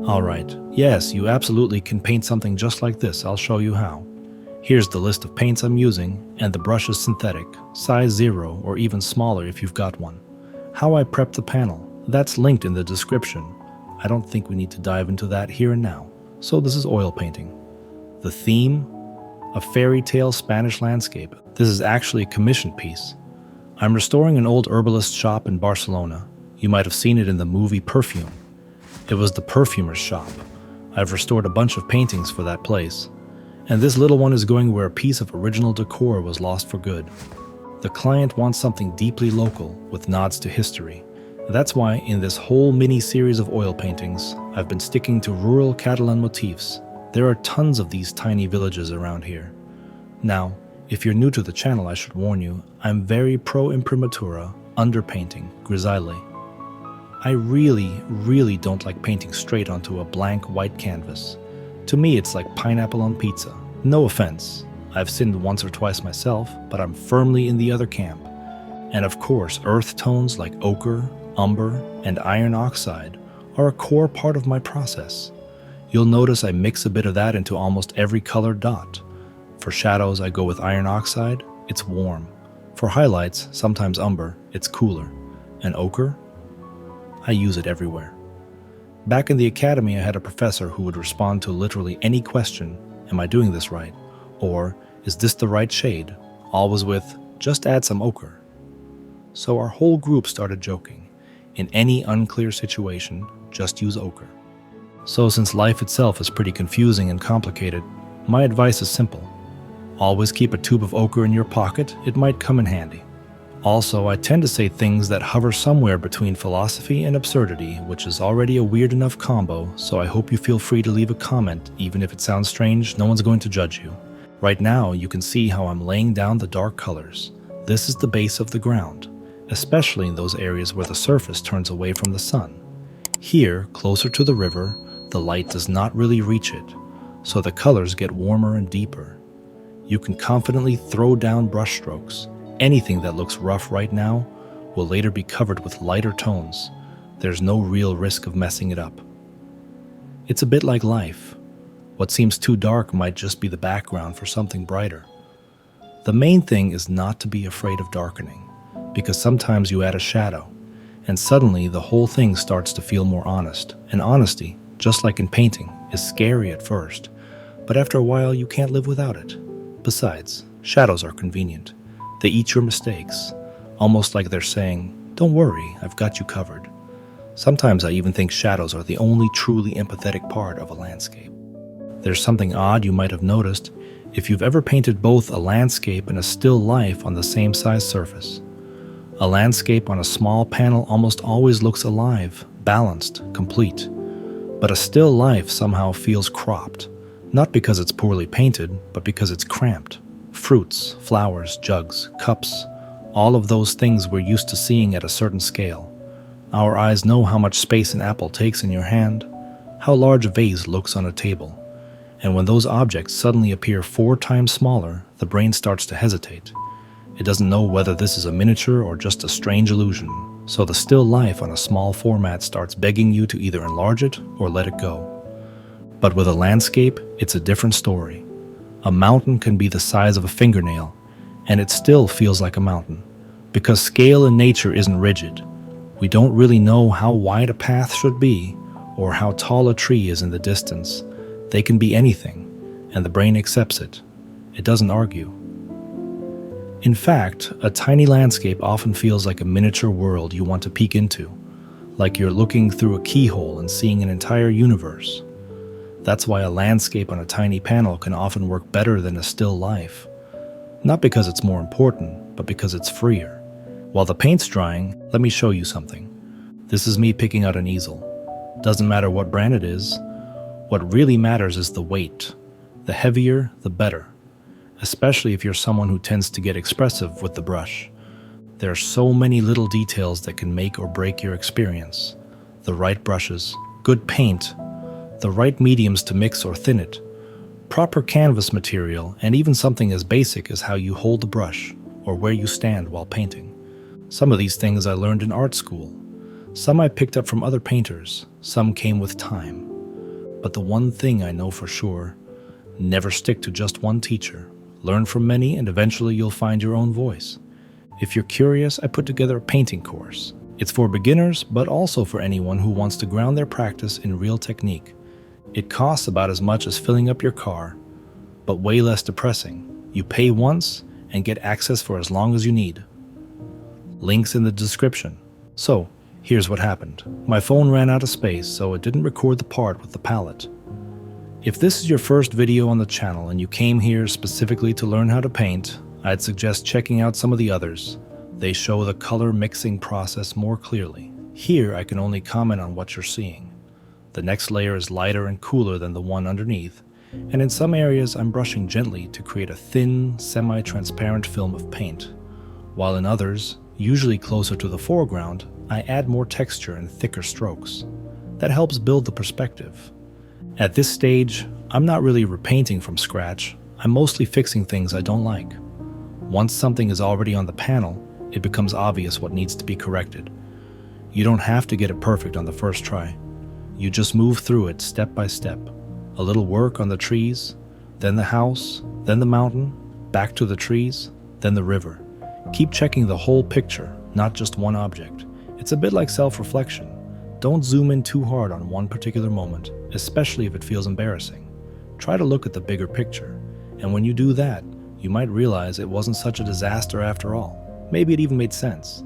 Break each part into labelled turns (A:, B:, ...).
A: Alright, yes, you absolutely can paint something just like this. I'll show you how. Here's the list of paints I'm using, and the brush is synthetic, size 0 or even smaller if you've got one. How I prep the panel, that's linked in the description. I don't think we need to dive into that here and now. So this is oil painting. The theme? A fairy tale Spanish landscape. This is actually a commissioned piece. I'm restoring an old herbalist shop in Barcelona. You might have seen it in the movie Perfume. It was the perfumer's shop. I've restored a bunch of paintings for that place. And this little one is going where a piece of original decor was lost for good. The client wants something deeply local with nods to history. That's why in this whole mini-series of oil paintings, I've been sticking to rural Catalan motifs. There are tons of these tiny villages around here. Now, if you're new to the channel, I should warn you, I'm very pro imprimatura, underpainting, grisaille. I really don't like painting straight onto a blank white canvas. To me, it's like pineapple on pizza. No offense. I've sinned once or twice myself, but I'm firmly in the other camp. And of course, earth tones like ochre, umber, and iron oxide are a core part of my process. You'll notice I mix a bit of that into almost every colored dot. For shadows, I go with iron oxide, it's warm. For highlights, sometimes umber, it's cooler. And ochre? I use it everywhere. Back in the academy, I had a professor who would respond to literally any question, am I doing this right? Or, is this the right shade? Always with, just add some ochre. So our whole group started joking. In any unclear situation, just use ochre. So since life itself is pretty confusing and complicated, my advice is simple. Always keep a tube of ochre in your pocket, it might come in handy. Also, I tend to say things that hover somewhere between philosophy and absurdity, which is already a weird enough combo, so I hope you feel free to leave a comment, even if it sounds strange, no one's going to judge you. Right now, you can see how I'm laying down the dark colors. This is the base of the ground, especially in those areas where the surface turns away from the sun. Here, closer to the river, the light does not really reach it, so the colors get warmer and deeper. You can confidently throw down brush strokes. Anything that looks rough right now will later be covered with lighter tones. There's no real risk of messing it up. It's a bit like life. What seems too dark might just be the background for something brighter. The main thing is not to be afraid of darkening, because sometimes you add a shadow, and suddenly the whole thing starts to feel more honest. And honesty, just like in painting, is scary at first, but after a while you can't live without it. Besides, shadows are convenient. They eat your mistakes, almost like they're saying, don't worry, I've got you covered. Sometimes I even think shadows are the only truly empathetic part of a landscape. There's something odd you might have noticed if you've ever painted both a landscape and a still life on the same size surface. A landscape on a small panel almost always looks alive, balanced, complete. But a still life somehow feels cropped, not because it's poorly painted, but because it's cramped. Fruits, flowers, jugs, cups, all of those things we're used to seeing at a certain scale. Our eyes know how much space an apple takes in your hand, how large a vase looks on a table. And when those objects suddenly appear 4 times smaller, the brain starts to hesitate. It doesn't know whether this is a miniature or just a strange illusion, so the still life on a small format starts begging you to either enlarge it or let it go. But with a landscape, it's a different story. A mountain can be the size of a fingernail, and it still feels like a mountain. Because scale in nature isn't rigid. We don't really know how wide a path should be, or how tall a tree is in the distance. They can be anything, and the brain accepts it. It doesn't argue. In fact, a tiny landscape often feels like a miniature world you want to peek into, like you're looking through a keyhole and seeing an entire universe. That's why a landscape on a tiny panel can often work better than a still life. Not because it's more important, but because it's freer. While the paint's drying, let me show you something. This is me picking out an easel. Doesn't matter what brand it is. What really matters is the weight. The heavier, the better. Especially if you're someone who tends to get expressive with the brush. There are so many little details that can make or break your experience. The right brushes, good paint, the right mediums to mix or thin it, proper canvas material, and even something as basic as how you hold the brush or where you stand while painting. Some of these things I learned in art school. Some I picked up from other painters. Some came with time. But the one thing I know for sure, never stick to just one teacher. Learn from many and eventually you'll find your own voice. If you're curious, I put together a painting course. It's for beginners, but also for anyone who wants to ground their practice in real technique. It costs about as much as filling up your car, but way less depressing. You pay once and get access for as long as you need. Links in the description. So, here's what happened. My phone ran out of space, so it didn't record the part with the palette. If this is your first video on the channel and you came here specifically to learn how to paint, I'd suggest checking out some of the others. They show the color mixing process more clearly. Here, I can only comment on what you're seeing. The next layer is lighter and cooler than the one underneath, and in some areas I'm brushing gently to create a thin, semi-transparent film of paint, while in others, usually closer to the foreground, I add more texture and thicker strokes. That helps build the perspective. At this stage, I'm not really repainting from scratch, I'm mostly fixing things I don't like. Once something is already on the panel, it becomes obvious what needs to be corrected. You don't have to get it perfect on the first try. You just move through it step by step. A little work on the trees, then the house, then the mountain, back to the trees, then the river. Keep checking the whole picture, not just one object. It's a bit like self-reflection. Don't zoom in too hard on one particular moment, especially if it feels embarrassing. Try to look at the bigger picture, and when you do that, you might realize it wasn't such a disaster after all. Maybe it even made sense.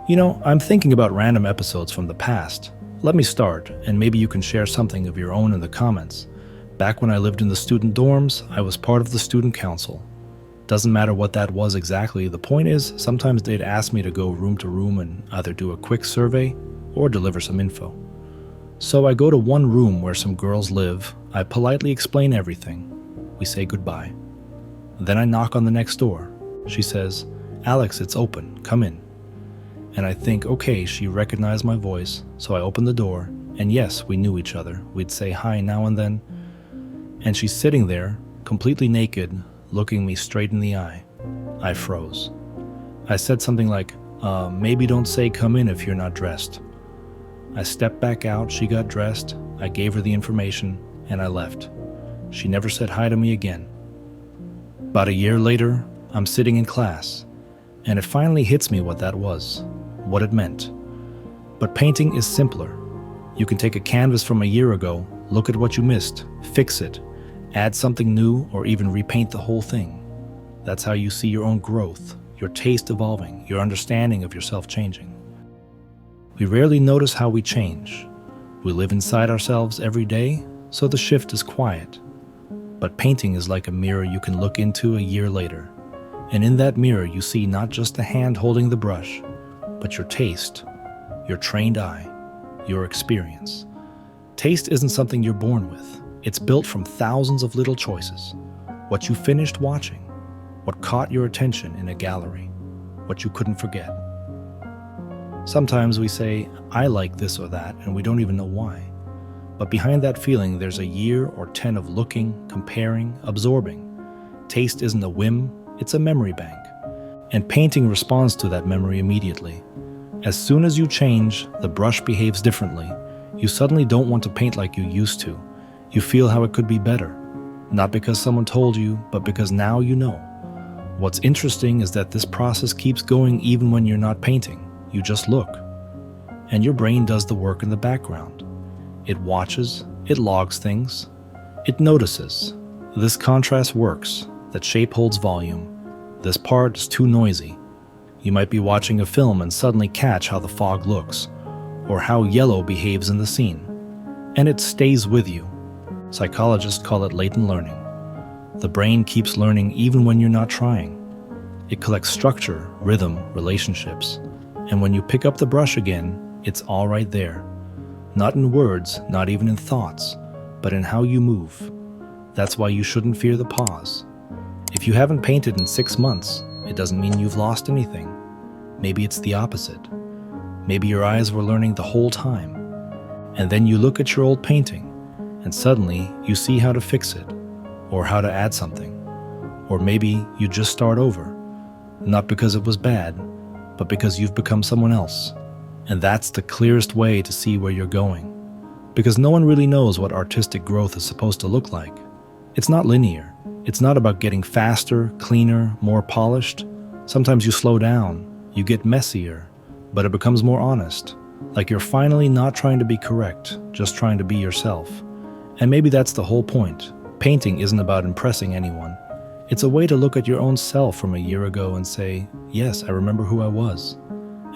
A: You know, I'm thinking about random episodes from the past. Let me start, and maybe you can share something of your own in the comments. Back when I lived in the student dorms, I was part of the student council. Doesn't matter what that was exactly, the point is, sometimes they'd ask me to go room to room and either do a quick survey or deliver some info. So I go to one room where some girls live, I politely explain everything. We say goodbye. Then I knock on the next door. She says, "Alex, it's open, come in." And I think, okay, she recognized my voice, so I open the door, and yes, we knew each other. We'd say hi now and then. And she's sitting there, completely naked, looking me straight in the eye. I froze. I said something like, maybe don't say come in if you're not dressed. I stepped back out, she got dressed, I gave her the information, and I left. She never said hi to me again. About a year later, I'm sitting in class, and it finally hits me what that was, what it meant. But painting is simpler. You can take a canvas from a year ago, look at what you missed, fix it, add something new, or even repaint the whole thing. That's how you see your own growth, your taste evolving, your understanding of yourself changing. We rarely notice how we change. We live inside ourselves every day, so the shift is quiet. But painting is like a mirror you can look into a year later. And in that mirror, you see not just the hand holding the brush, but your taste, your trained eye, your experience. Taste isn't something you're born with. It's built from thousands of little choices. What you finished watching, what caught your attention in a gallery, what you couldn't forget. Sometimes we say, I like this or that, and we don't even know why. But behind that feeling, there's a year or 10 of looking, comparing, absorbing. Taste isn't a whim, it's a memory bank. And painting responds to that memory immediately. As soon as you change, the brush behaves differently. You suddenly don't want to paint like you used to. You feel how it could be better. Not because someone told you, but because now you know. What's interesting is that this process keeps going even when you're not painting. You just look. And your brain does the work in the background. It watches, it logs things, it notices. This contrast works, that shape holds volume. This part is too noisy. You might be watching a film and suddenly catch how the fog looks, or how yellow behaves in the scene. And it stays with you. Psychologists call it latent learning. The brain keeps learning even when you're not trying. It collects structure, rhythm, relationships. And when you pick up the brush again, it's all right there. Not in words, not even in thoughts, but in how you move. That's why you shouldn't fear the pause. If you haven't painted in 6 months, it doesn't mean you've lost anything. Maybe it's the opposite. Maybe your eyes were learning the whole time. And then you look at your old painting, and suddenly you see how to fix it, or how to add something. Or maybe you just start over, not because it was bad, but because you've become someone else. And that's the clearest way to see where you're going. because no one really knows what artistic growth is supposed to look like. It's not linear. It's not about getting faster, cleaner, more polished. Sometimes you slow down, you get messier, but it becomes more honest. Like you're finally not trying to be correct, just trying to be yourself. And maybe that's the whole point. Painting isn't about impressing anyone. It's a way to look at your own self from a year ago and say, yes, I remember who I was.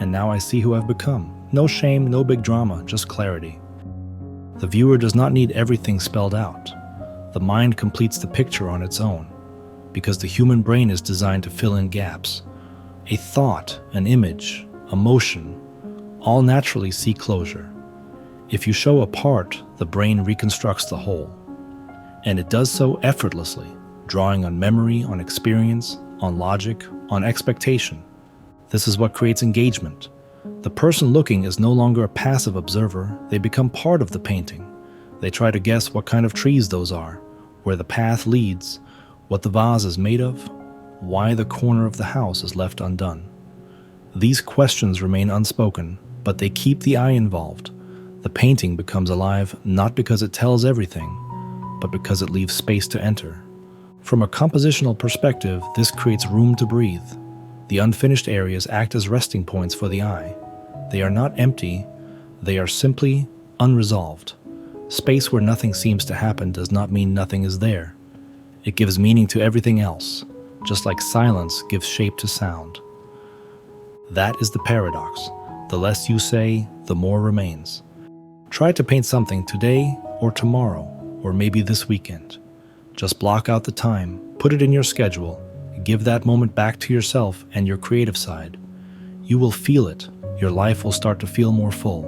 A: And now I see who I've become. No shame, no big drama, just clarity. The viewer does not need everything spelled out. The mind completes the picture on its own, because the human brain is designed to fill in gaps. A thought, an image, a motion, all naturally seek closure. If you show a part, the brain reconstructs the whole. And it does so effortlessly, drawing on memory, on experience, on logic, on expectation. This is what creates engagement. The person looking is no longer a passive observer, they become part of the painting. They try to guess what kind of trees those are, where the path leads, what the vase is made of, why the corner of the house is left undone. These questions remain unspoken, but they keep the eye involved. The painting becomes alive not because it tells everything, but because it leaves space to enter. From a compositional perspective, this creates room to breathe. The unfinished areas act as resting points for the eye. They are not empty, they are simply unresolved. Space where nothing seems to happen does not mean nothing is there. It gives meaning to everything else, just like silence gives shape to sound. That is the paradox. The less you say, the more remains. Try to paint something today or tomorrow, or maybe this weekend. Just block out the time, put it in your schedule, give that moment back to yourself and your creative side. You will feel it. Your life will start to feel more full.